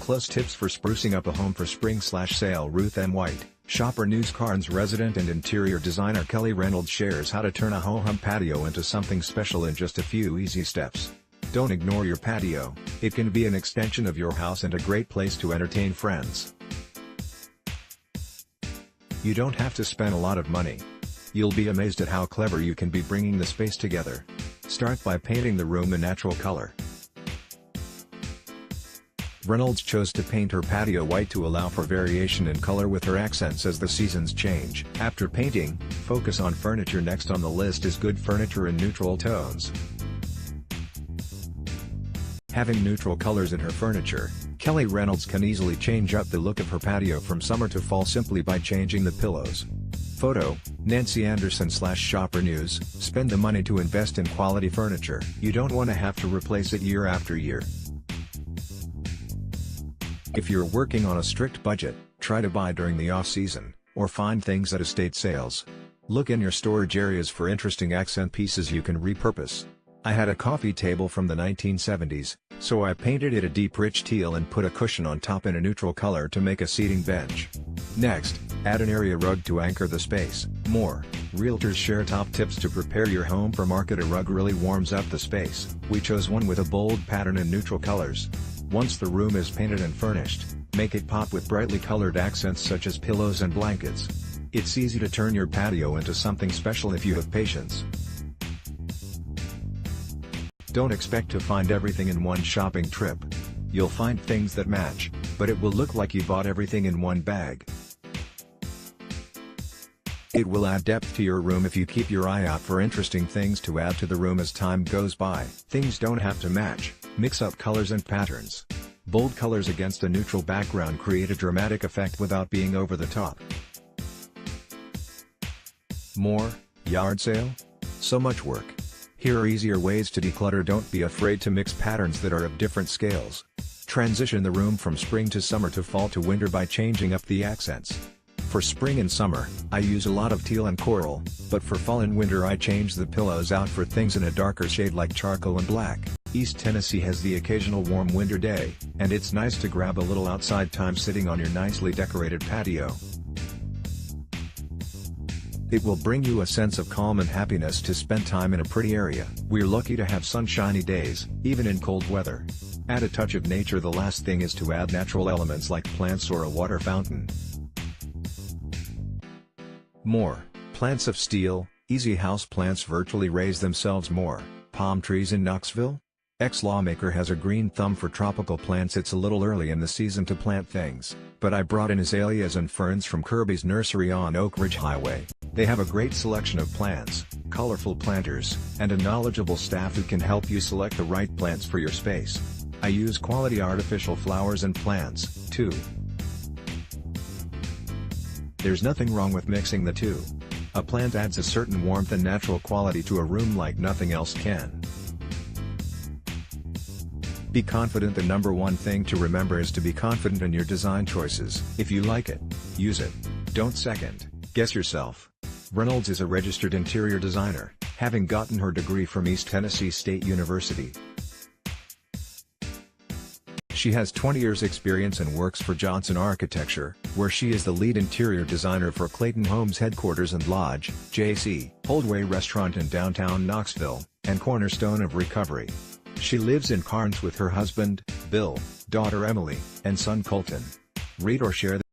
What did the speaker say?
Plus tips for sprucing up a home for spring/sale. Ruth M White, shopper. NewsKarns resident and interior designer Kelly Reynolds shares how to turn a ho-hum patio into something special in just a few easy steps. Don't ignore your patio. It can be an extension of your house and a great place to entertain friends. You don't have to spend a lot of money. You'll be amazed at how clever you can be bringing the space together. Start by painting the room a natural color. Reynolds chose to paint her patio white to allow for variation in color with her accents as the seasons change. After painting, focus on furniture. Next on the list is good furniture in neutral tones. Having neutral colors in her furniture, Kelly Reynolds can easily change up the look of her patio from summer to fall simply by changing the pillows. Photo, Nancy Anderson/Shopper News. Spend the money to invest in quality furniture. You don't want to have to replace it year after year. If you're working on a strict budget, try to buy during the off-season, or find things at estate sales. Look in your storage areas for interesting accent pieces you can repurpose. I had a coffee table from the 1970s, so I painted it a deep rich teal and put a cushion on top in a neutral color to make a seating bench. Next, add an area rug to anchor the space. More, realtors share top tips to prepare your home for market. A rug really warms up the space. We chose one with a bold pattern and neutral colors. Once the room is painted and furnished, make it pop with brightly colored accents such as pillows and blankets. It's easy to turn your patio into something special if you have patience. Don't expect to find everything in one shopping trip. You'll find things that match, but it will look like you bought everything in one bag. It will add depth to your room if you keep your eye out for interesting things to add to the room as time goes by. Things don't have to match. Mix up colors and patterns. Bold colors against a neutral background create a dramatic effect without being over the top. More, yard sale? So much work. Here are easier ways to declutter. Don't be afraid to mix patterns that are of different scales. Transition the room from spring to summer to fall to winter by changing up the accents. For spring and summer, I use a lot of teal and coral, but for fall and winter I change the pillows out for things in a darker shade like charcoal and black. East Tennessee has the occasional warm winter day, and it's nice to grab a little outside time sitting on your nicely decorated patio. It will bring you a sense of calm and happiness to spend time in a pretty area. We're lucky to have sunshiny days, even in cold weather. Add a touch of nature. The last thing is to add natural elements like plants or a water fountain. More, plants of steel. Easy house plants virtually raise themselves. More, palm trees in Knoxville? Ex-lawmaker has a green thumb for tropical plants. It's a little early in the season to plant things, but I brought in azaleas and ferns from Kirby's nursery on Oak Ridge Highway. They have a great selection of plants, colorful planters, and a knowledgeable staff who can help you select the right plants for your space. I use quality artificial flowers and plants, too. There's nothing wrong with mixing the two. A plant adds a certain warmth and natural quality to a room like nothing else can. Be confident. The number one thing to remember is to be confident in your design choices. If you like it, use it. Don't second guess yourself. Reynolds is a registered interior designer, having gotten her degree from East Tennessee State University. She has 20 years experience and works for Johnson Architecture, where she is the lead interior designer for Clayton Homes headquarters and lodge, J.C. Holdway Restaurant in downtown Knoxville, and cornerstone of recovery. She lives in Karns with her husband, Bill, daughter Emily, and son Colton. Read or share